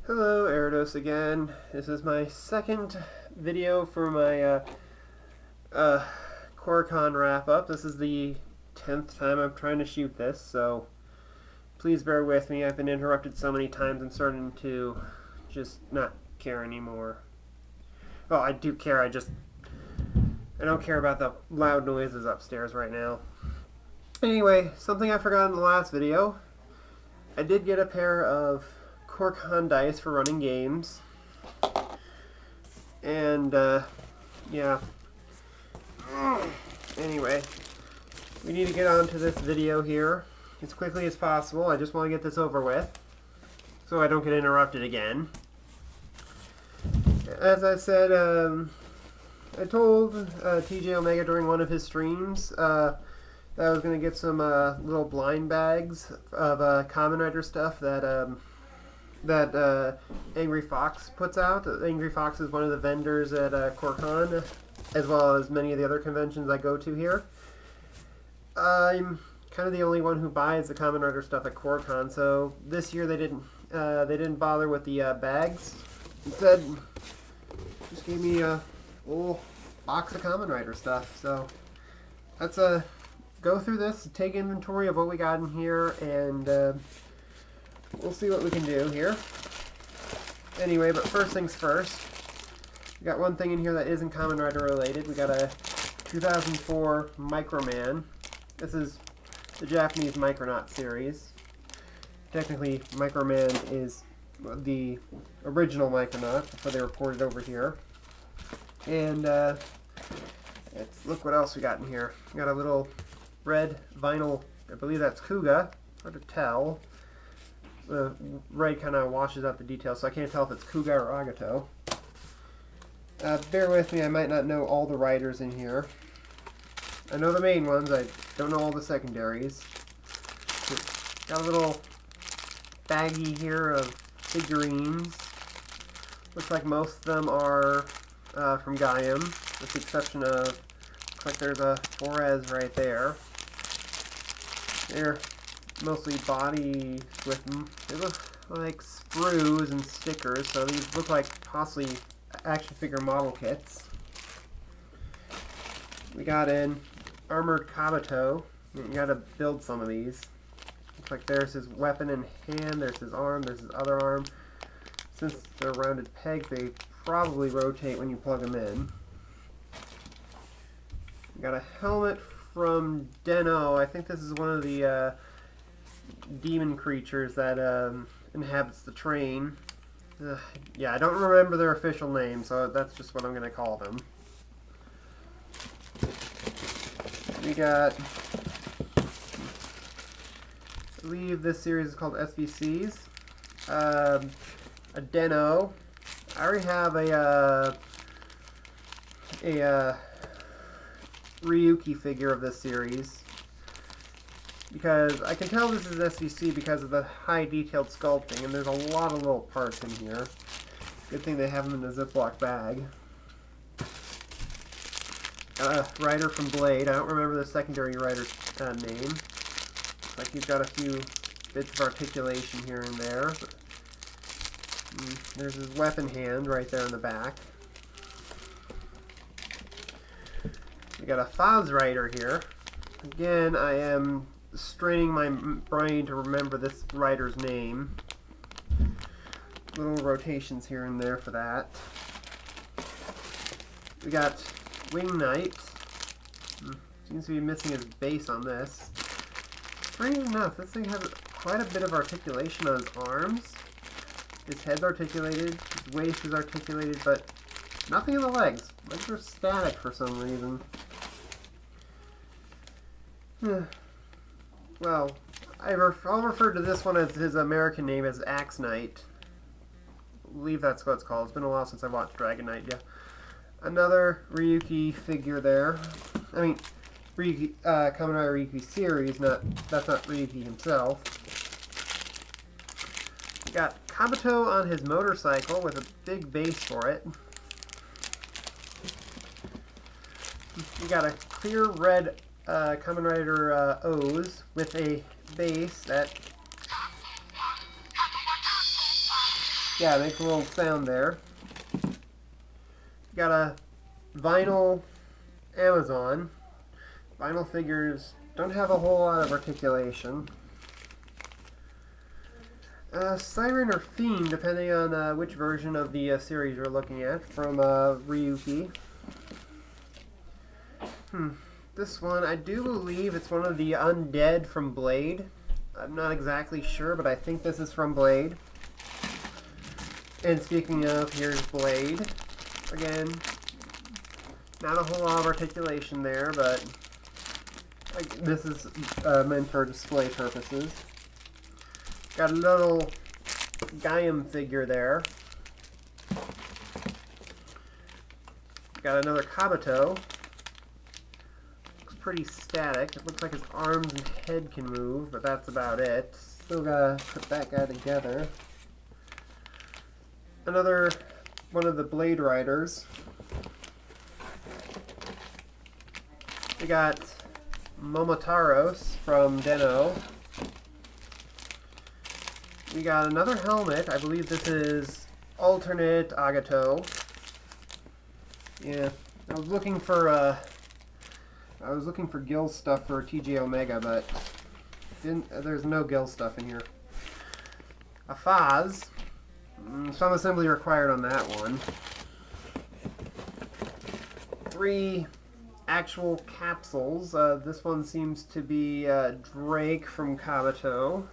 Hello, Eridos again. This is my second video for my CoreCon wrap-up. This is the 10th time I'm trying to shoot this, so please bear with me. I've been interrupted so many times I'm starting to just not care anymore. Well, I do care, I don't care about the loud noises upstairs right now. Anyway, something I forgot in the last video. I did get a pair of CoreCon dice for running games, and yeah. Anyway, we need to get on to this video here as quickly as possible. I just want to get this over with so I don't get interrupted again. As I said, I told TJ Omega during one of his streams that I was going to get some little blind bags of Kamen Rider stuff that Angry Fox puts out. Angry Fox is one of the vendors at CoreCon, as well as many of the other conventions I go to here. I'm kind of the only one who buys the Kamen Rider stuff at CoreCon, so this year they didn't bother with the bags. Instead, just gave me a little box of Kamen Rider stuff. So let's go through this, take inventory of what we got in here, and we'll see what we can do here. Anyway, but first things first. We got one thing in here that isn't Kamen Rider related. We got a 2004 Microman. This is the Japanese Micronaut series. Technically, Microman is the original Micronaut before they were ported over here. And let's look what else we got in here. We got a little red vinyl, I believe that's Kuga. Hard to tell. The red kind of washes out the details, so I can't tell if it's Kuga or Agato. Bear with me, I might not know all the riders in here. I know the main ones, I don't know all the secondaries. Got a little baggie here of figurines. Looks like most of them are from Gaiam, with the exception of, looks like there's a Forez right there. They're mostly body with them. They look like sprues and stickers, so these look like possibly action figure model kits. We got an armored Kabuto. You gotta build some of these. Looks like there's his weapon in hand, there's his arm, there's his other arm. Since they're rounded pegs, they probably rotate when you plug them in. We got a helmet from Den-O. I think this is one of the demon creatures that inhabits the train. Yeah, I don't remember their official name, so that's just what I'm going to call them. We got, I believe this series is called SVCs. A Den-O. I already have a Ryuki figure of this series, because I can tell this is SVC because of the high detailed sculpting, and there's a lot of little parts in here. Good thing they have them in a Ziploc bag. A rider from Blade. I don't remember the secondary rider's name. Looks like he's got a few bits of articulation here and there. There's his weapon hand right there in the back. We got a Foz rider here. Again, I am straining my brain to remember this rider's name. Little rotations here and there for that. We got Wing Knight. Seems to be missing his base on this. Strange enough, this thing has quite a bit of articulation on his arms. His head's articulated, his waist is articulated, but nothing in the legs. Legs are static for some reason. Well, I'll refer to this one as his American name as Axe Knight. I believe that's what it's called. It's been a while since I watched Dragon Knight, yeah. Another Ryuki figure there. I mean, Ryuki, Kamen Rider Ryuki series, that's not Ryuki himself. We got Kabuto on his motorcycle with a big base for it. We got a clear red Kamen Rider O's with a base that Yeah, make a little sound there. Got a vinyl Amazon. Vinyl figures don't have a whole lot of articulation. Siren or Fiend, depending on which version of the series you're looking at, from Ryuki. This one, I do believe it's one of the undead from Blade. I'm not exactly sure, but I think this is from Blade. And speaking of, here's Blade. Again, not a whole lot of articulation there, but this is meant for display purposes. Got a little Gaim figure there. Got another Kabuto. Looks pretty static. It looks like his arms and head can move, but that's about it. Still gotta put that guy together. Another one of the Blade Riders. We got Momotaros from Den-O. We got another helmet. I believe this is alternate Agato. Yeah, I was looking for Gil stuff for TJ Omega, but there's no Gil stuff in here. A Faz. Some assembly required on that one. 3 actual capsules. This one seems to be Drake from Kabuto.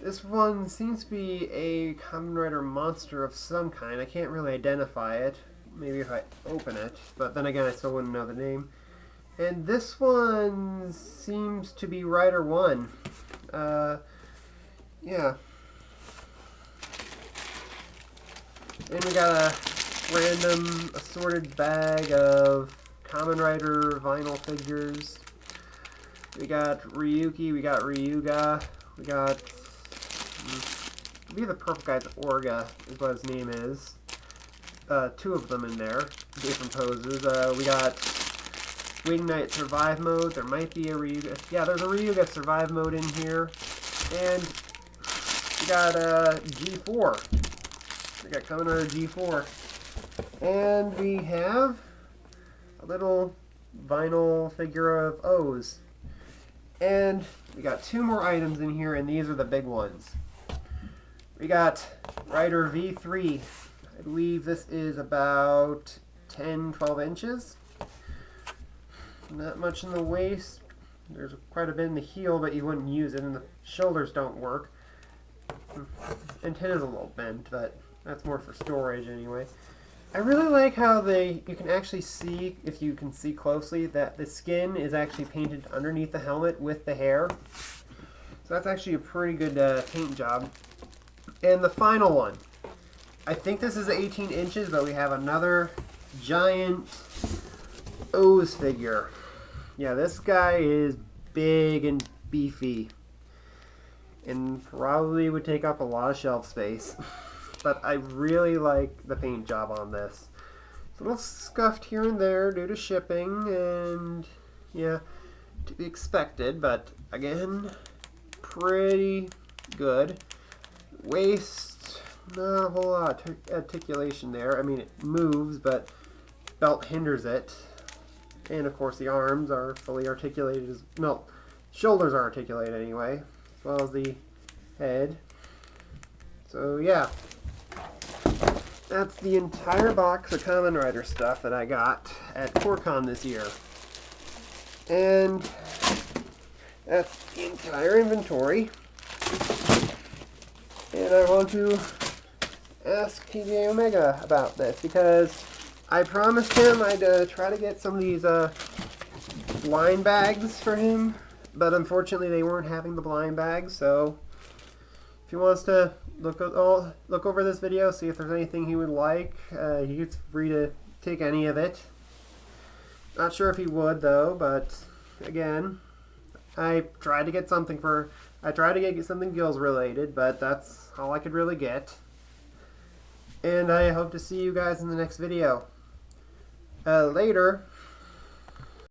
This one seems to be a Kamen Rider monster of some kind. I can't really identify it. Maybe if I open it, but then again I still wouldn't know the name. And this one seems to be Rider 1. Yeah. And we got a random assorted bag of Kamen Rider vinyl figures. We got Ryuki, we got Ryuga, we got be the purple guy's Orga is what his name is. 2 of them in there, different poses. We got Wing Knight Survive Mode. There might be a Ryuga. Yeah, there's a Ryuga Survive Mode in here. And we got G4. We got Kamen Rider G4. And we have a little vinyl figure of O's. And we got 2 more items in here, and these are the big ones. We got Rider V3. I believe this is about 10-12 inches. Not much in the waist. There's quite a bit in the heel, but you wouldn't use it, and the shoulders don't work. Antenna's a little bent, but that's more for storage anyway. I really like how you can actually see, if you can see closely, that the skin is actually painted underneath the helmet with the hair. So that's actually a pretty good paint job. And the final one. I think this is 18 inches, but we have another giant O's figure. Yeah, this guy is big and beefy. And probably would take up a lot of shelf space. But I really like the paint job on this. It's a little scuffed here and there due to shipping, and yeah, to be expected, but again, pretty good. Waist, not a whole lot of articulation there. I mean, it moves, but belt hinders it. And of course the arms are fully articulated no, shoulders are articulated anyway, as well as the head. So yeah. That's the entire box of Kamen Rider stuff that I got at CoreCon this year. And that's the entire inventory. And I want to ask TJ Omega about this, because I promised him I'd try to get some of these blind bags for him, but unfortunately they weren't having the blind bags, so if he wants to look over this video, see if there's anything he would like, he's free to take any of it. Not sure if he would though, but again, I tried to get something Gills related, but that's all I could really get. And I hope to see you guys in the next video. Later,